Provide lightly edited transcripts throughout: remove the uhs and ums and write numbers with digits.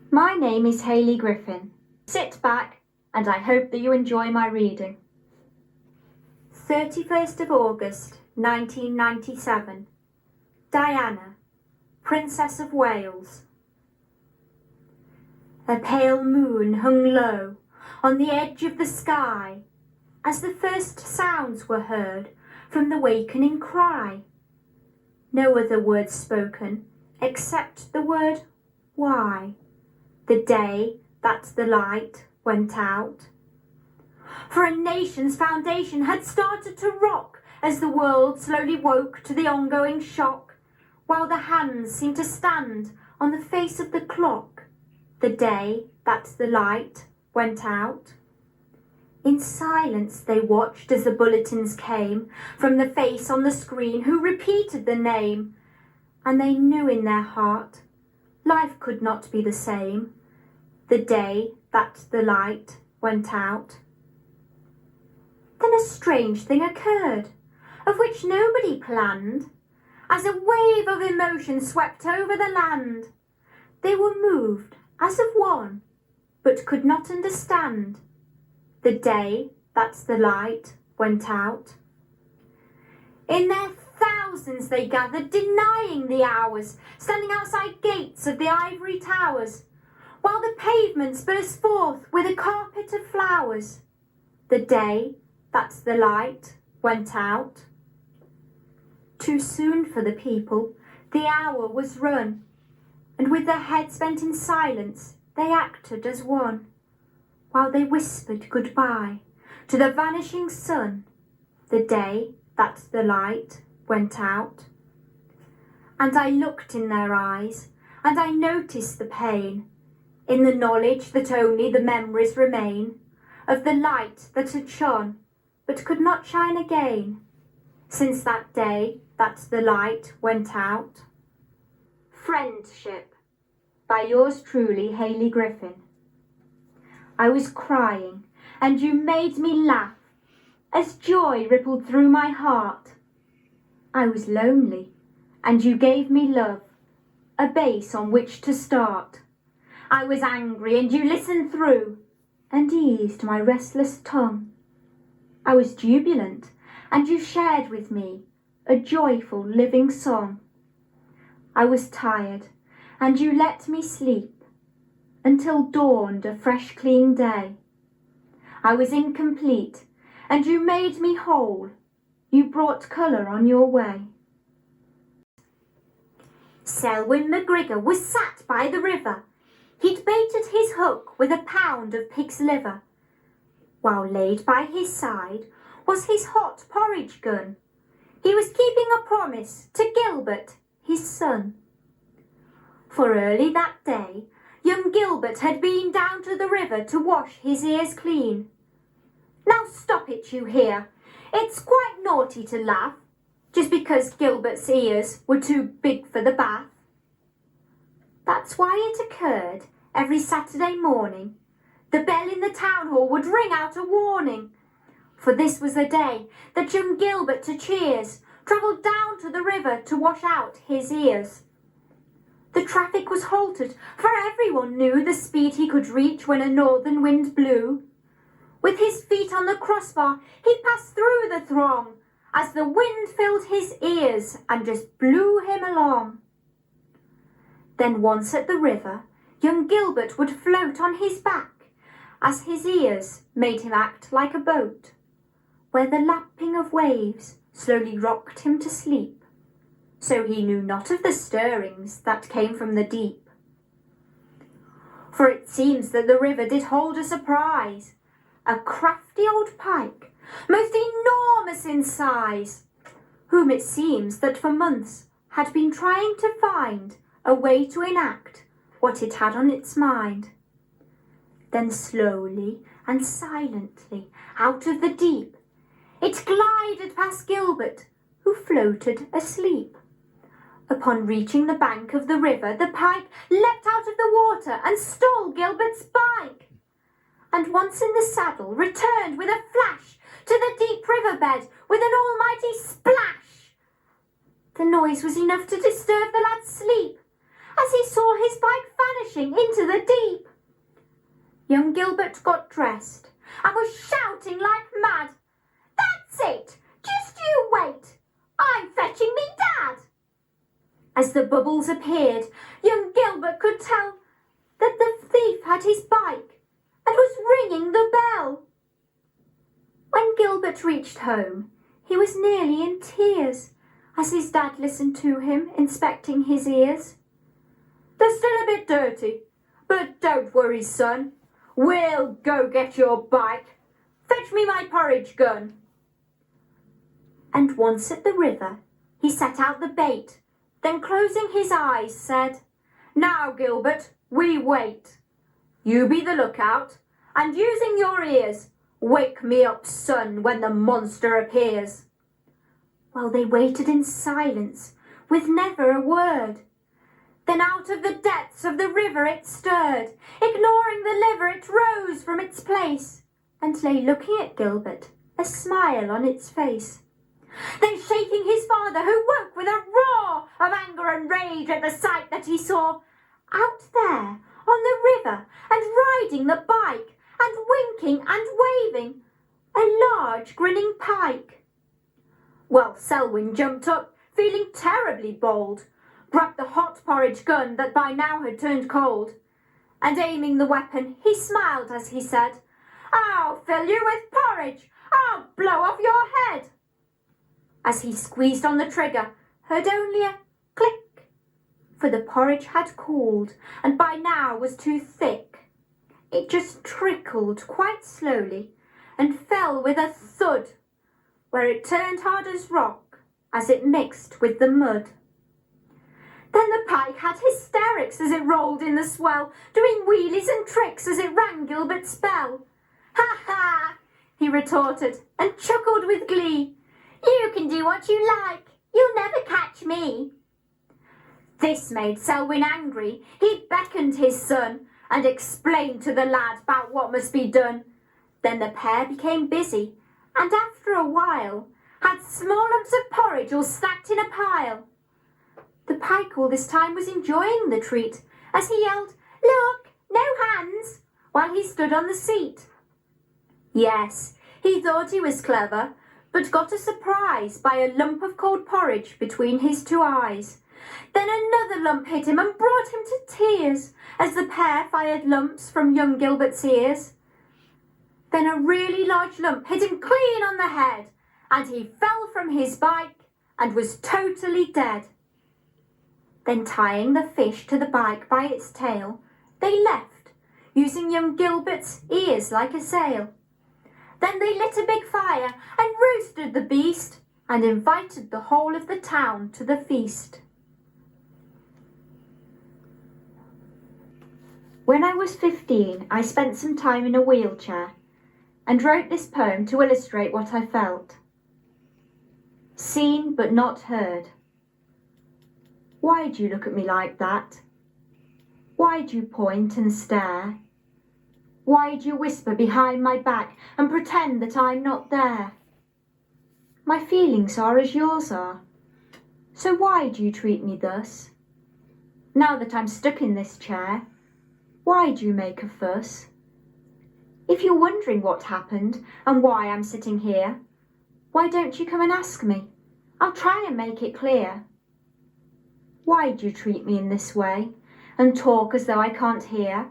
My name is Hayley Griffin. Sit back and I hope that you enjoy my reading. 31st of August 1997. Diana, Princess of Wales. A pale moon hung low on the edge of the sky as the first sounds were heard from the wakening cry. No other words spoken except the word why. The day that the light went out. For a nation's foundation had started to rock as the world slowly woke to the ongoing shock, while the hands seemed to stand on the face of the clock. The day that the light went out. In silence they watched as the bulletins came from the face on the screen who repeated the name, and they knew in their heart life could not be the same. The day that the light went out. Then a strange thing occurred, of which nobody planned, as a wave of emotion swept over the land. They were moved as of one, but could not understand the day that the light went out. In their thousands they gathered, denying the hours, standing outside gates of the ivory towers, while the pavements burst forth with a carpet of flowers. The day that the light went out. Too soon for the people, the hour was run, and with their heads bent in silence, they acted as one, while they whispered goodbye to the vanishing sun. The day that the light went out. And I looked in their eyes, and I noticed the pain, in the knowledge that only the memories remain of the light that had shone, but could not shine again, since that day that the light went out. Friendship, by yours truly, Hayley Griffin. I was crying, and you made me laugh, as joy rippled through my heart. I was lonely, and you gave me love, a base on which to start. I was angry, and you listened through, and eased my restless tongue. I was jubilant, and you shared with me a joyful living song. I was tired, and you let me sleep, until dawned a fresh clean day. I was incomplete, and you made me whole. You brought colour on your way. Selwyn McGrigger was sat by the river. He'd baited his hook with a pound of pig's liver, while laid by his side was his hot porridge gun. He was keeping a promise to Gilbert, his son. For early that day, young Gilbert had been down to the river to wash his ears clean. Now stop it, you hear. It's quite naughty to laugh, just because Gilbert's ears were too big for the bath. That's why it occurred every Saturday morning. The bell in the town hall would ring out a warning, for this was the day that young Gilbert to cheers travelled down to the river to wash out his ears. The traffic was halted, for everyone knew the speed he could reach when a northern wind blew. With his feet on the crossbar, he passed through the throng as the wind filled his ears and just blew him along. Then once at the river, young Gilbert would float on his back as his ears made him act like a boat, where the lapping of waves slowly rocked him to sleep, so he knew not of the stirrings that came from the deep. For it seems that the river did hold a surprise, a crafty old pike, most enormous in size, whom it seems that for months had been trying to find a way to enact what it had on its mind. Then slowly and silently out of the deep it glided past Gilbert, who floated asleep. Upon reaching the bank of the river, the pike leapt out of the water and stole Gilbert's bike, and once in the saddle returned with a flash to the deep riverbed with an almighty splash. The noise was enough to disturb the lad's sleep, as he saw his bike vanishing into the deep. Young Gilbert got dressed and was shouting like mad. "That's it! Just you wait! I'm fetching me dad!" As the bubbles appeared, young Gilbert could tell that the thief had his bike and was ringing the bell. When Gilbert reached home, he was nearly in tears as his dad listened to him, inspecting his ears. "They're still a bit dirty, but don't worry, son. We'll go get your bike. Fetch me my porridge gun." And once at the river, he set out the bait, then closing his eyes said, "Now, Gilbert, we wait. You be the lookout, and using your ears, wake me up, son, when the monster appears." Well, they waited in silence, with never a word. Then out of the depths of the river it stirred. Ignoring the liver, it rose from its place, and lay looking at Gilbert, a smile on its face. Then shaking his father, who woke with a roar of anger and rage at the sight that he saw, out there on the river and riding the bike and winking and waving, a large grinning pike. Well, Selwyn jumped up, feeling terribly bold, grabbed the hot porridge gun that by now had turned cold, and aiming the weapon, he smiled as he said, "I'll fill you with porridge, I'll blow off your head." As he squeezed on the trigger, heard only a click, for the porridge had cooled and by now was too thick. It just trickled quite slowly and fell with a thud, where it turned hard as rock as it mixed with the mud. Then the pike had hysterics as it rolled in the swell, doing wheelies and tricks as it rang Gilbert's bell. "Ha ha!" he retorted and chuckled with glee. "You can do what you like, you'll never catch me." This made Selwyn angry. He beckoned his son and explained to the lad about what must be done. Then the pair became busy, and after a while had small lumps of porridge all stacked in a pile. The pike all this time was enjoying the treat as he yelled, "Look, no hands," while he stood on the seat. Yes, he thought he was clever, but got a surprise by a lump of cold porridge between his two eyes. Then another lump hit him and brought him to tears as the pair fired lumps from young Gilbert's ears. Then a really large lump hit him clean on the head, and he fell from his bike and was totally dead. Then tying the fish to the bike by its tail, they left, using young Gilbert's ears like a sail. Then they lit a big fire and roasted the beast and invited the whole of the town to the feast. When I was 15, I spent some time in a wheelchair and wrote this poem to illustrate what I felt. Seen but not heard. Why'd you look at me like that? Why'd you point and stare? Why'd you whisper behind my back and pretend that I'm not there? My feelings are as yours are, so why'd you treat me thus? Now that I'm stuck in this chair, why'd you make a fuss? If you're wondering what happened and why I'm sitting here, why don't you come and ask me? I'll try and make it clear. Why'd you treat me in this way and talk as though I can't hear?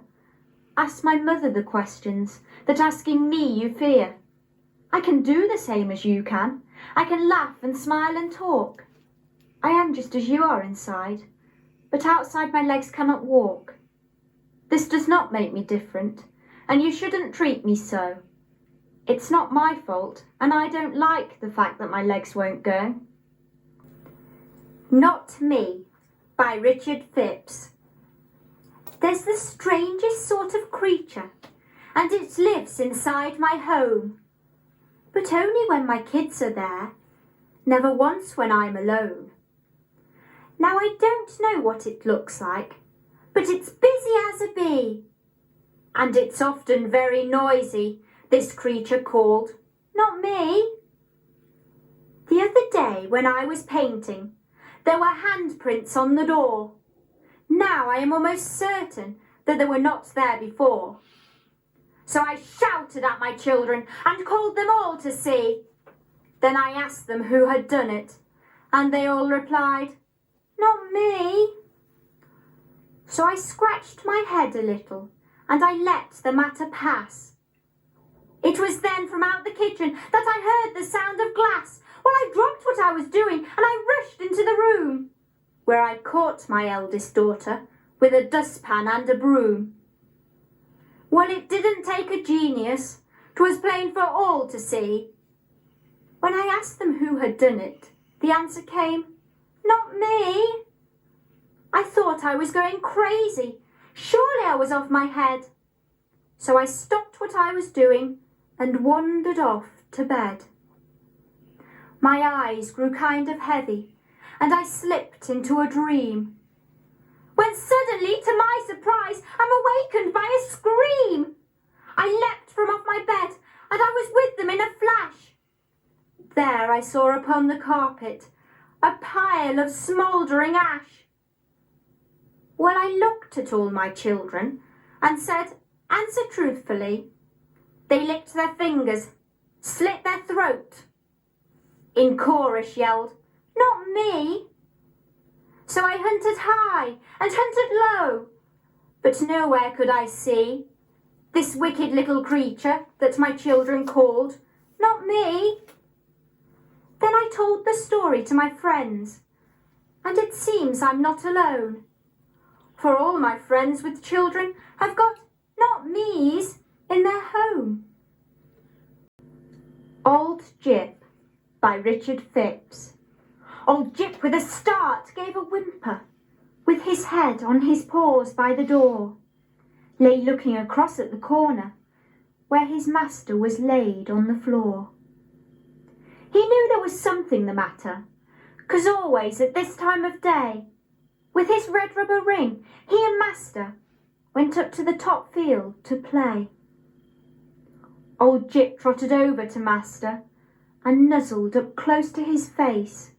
Ask my mother the questions that asking me you fear. I can do the same as you can. I can laugh and smile and talk. I am just as you are inside, but outside my legs cannot walk. This does not make me different, and you shouldn't treat me so. It's not my fault, and I don't like the fact that my legs won't go. Not Me by Richard Phipps. There's the strangest sort of creature, and it lives inside my home. But only when my kids are there, never once when I'm alone. Now I don't know what it looks like, but it's busy as a bee. And it's often very noisy, this creature called Not Me. The other day when I was painting, there were handprints on the door. Now I am almost certain that they were not there before. So I shouted at my children and called them all to see. Then I asked them who had done it, and they all replied, "Not me." So I scratched my head a little, and I let the matter pass. It was then from out the kitchen that I heard the sound of glass. Well, I dropped what I was doing, and I rushed into the room, where I caught my eldest daughter with a dustpan and a broom. Well, it didn't take a genius. 'Twas plain for all to see. When I asked them who had done it, the answer came, "Not me." I thought I was going crazy. Surely I was off my head. So I stopped what I was doing and wandered off to bed. My eyes grew kind of heavy, and I slipped into a dream, when suddenly, to my surprise, I'm awakened by a scream. I leapt from off my bed, and I was with them in a flash. There I saw upon the carpet a pile of smouldering ash. Well, I looked at all my children and said, "Answer truthfully." They licked their fingers, slit their throat. In chorus yelled, "Not me." So I hunted high and hunted low, but nowhere could I see this wicked little creature that my children called "Not me." Then I told the story to my friends, and it seems I'm not alone, for all my friends with children have got "not me's" in their home. Old Jip by Richard Phipps. Old Jip with a start gave a whimper, with his head on his paws by the door, lay looking across at the corner, where his master was laid on the floor. He knew there was something the matter, 'cause always at this time of day, with his red rubber ring, he and master went up to the top field to play. Old Jip trotted over to master and nuzzled up close to his face,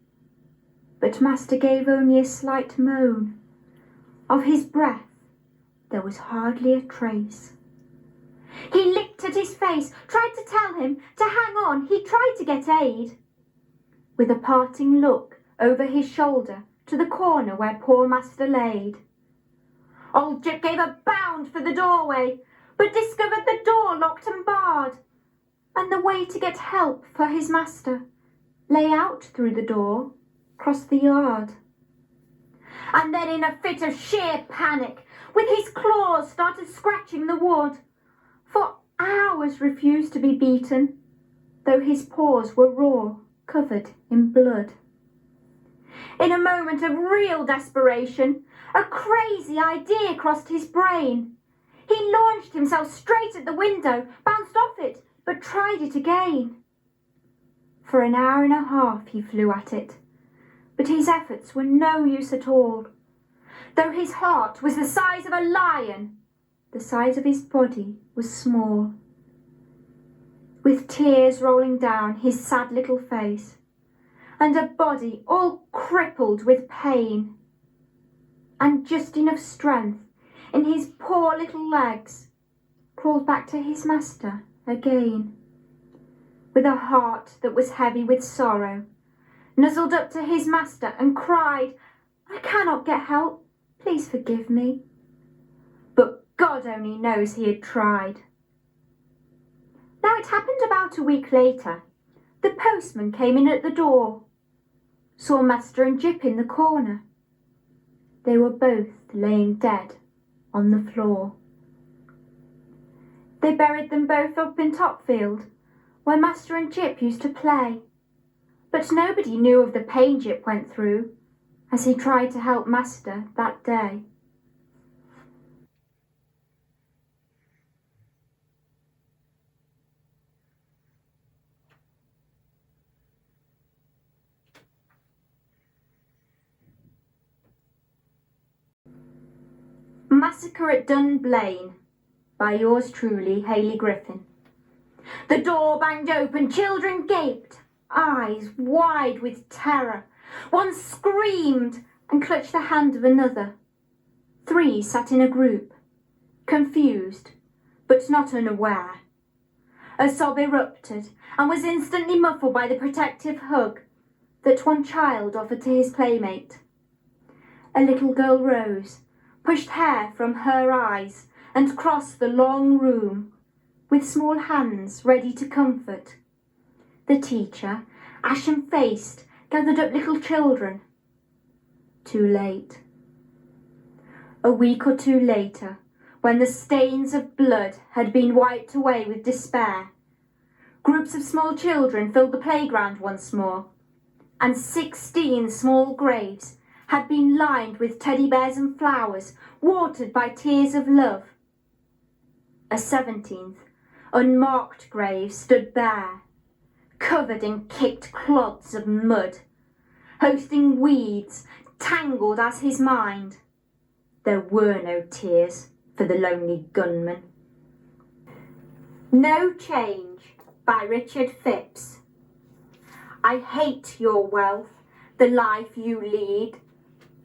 but master gave only a slight moan. Of his breath there was hardly a trace. He licked at his face, tried to tell him to hang on, he tried to get aid, with a parting look over his shoulder to the corner where poor master laid. Old Jip gave a bound for the doorway, but discovered the door locked and barred, and the way to get help for his master lay out through the door, across the yard. And then in a fit of sheer panic, with his claws started scratching the wood, for hours refused to be beaten, though his paws were raw, covered in blood. In a moment of real desperation, a crazy idea crossed his brain. He launched himself straight at the window, bounced off it, but tried it again. For an hour and a half he flew at it, but his efforts were no use at all. Though his heart was the size of a lion, the size of his body was small. With tears rolling down his sad little face, and a body all crippled with pain, and just enough strength in his poor little legs, crawled back to his master again, with a heart that was heavy with sorrow, nuzzled up to his master and cried, "I cannot get help, please forgive me." But God only knows he had tried. Now it happened about a week later. The postman came in at the door, saw master and Jip in the corner. They were both laying dead on the floor. They buried them both up in Topfield, where master and Jip used to play. But nobody knew of the pain Jip went through as he tried to help master that day. Massacre at Dunbline by yours truly, Hayley Griffin. The door banged open, children gaped, eyes wide with terror. One screamed and clutched the hand of another. 3 sat in a group, confused, but not unaware. A sob erupted and was instantly muffled by the protective hug that one child offered to his playmate. A little girl rose, pushed hair from her eyes, and crossed the long room, with small hands ready to comfort. The teacher, ashen-faced, gathered up little children. Too late. A week or two later, when the stains of blood had been wiped away with despair, groups of small children filled the playground once more, and 16 small graves had been lined with teddy bears and flowers, watered by tears of love. A 17th, unmarked grave stood bare, covered in kicked clods of mud, hosting weeds tangled as his mind. There were no tears for the lonely gunman. No Change by Richard Phipps. I hate your wealth, the life you lead.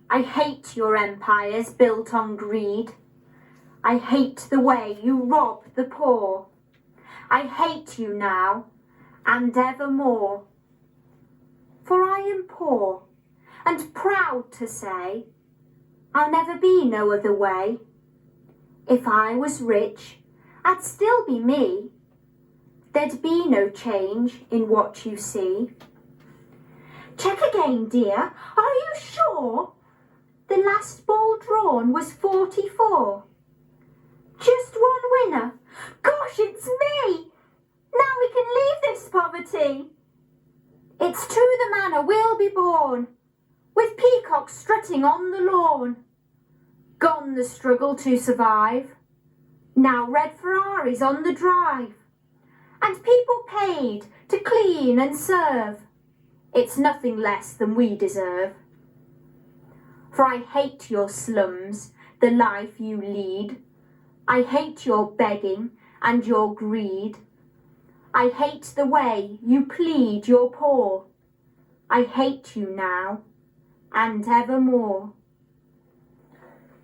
I hate your empires built on greed. I hate the way you rob the poor. I hate you now and evermore. For I am poor and proud to say I'll never be no other way. If I was rich, I'd still be me. There'd be no change in what you see. Check again, dear, are you sure? The last ball drawn was 44. Just one winner. Gosh, it's me! Now we can leave this poverty. It's to the manor we'll be born, with peacocks strutting on the lawn. Gone the struggle to survive. Now red Ferraris on the drive, and people paid to clean and serve. It's nothing less than we deserve. For I hate your slums, the life you lead. I hate your begging and your greed. I hate the way you plead your poor. I hate you now and evermore.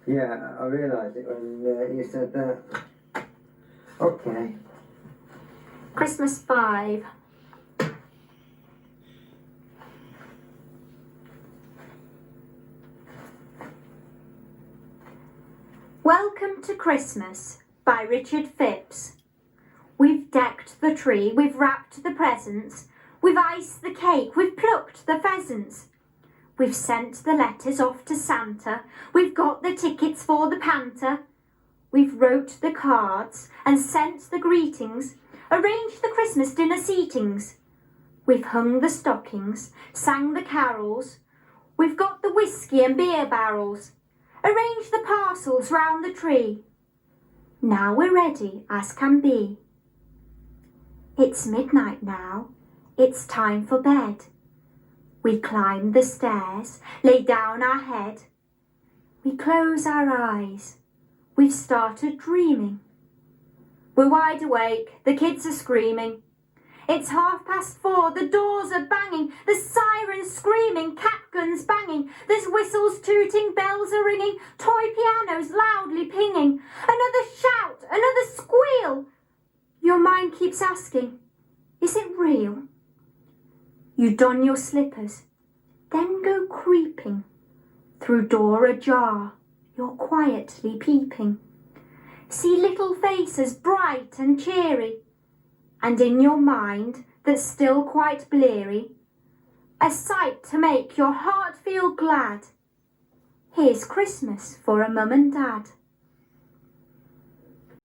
Yeah, I realised it when you said that. Okay. Christmas 5. Welcome to Christmas by Richard Phipps. We've decked the tree, we've wrapped the presents, we've iced the cake, we've plucked the pheasants. We've sent the letters off to Santa, we've got the tickets for the Panther. We've wrote the cards and sent the greetings, arranged the Christmas dinner seatings. We've hung the stockings, sang the carols, we've got the whiskey and beer barrels, arranged the parcels round the tree. Now we're ready as can be. It's midnight now, it's time for bed. We climb the stairs, lay down our head. We close our eyes, we've started dreaming. We're wide awake, the kids are screaming. It's 4:30, the doors are banging, the sirens screaming, cap guns banging. There's whistles tooting, bells are ringing, toy pianos loudly pinging. Another shout, another squeal. Your mind keeps asking, is it real? You don your slippers, then go creeping. Through door ajar, you're quietly peeping. See little faces bright and cheery, and in your mind that's still quite bleary, a sight to make your heart feel glad. Here's Christmas for a mum and dad.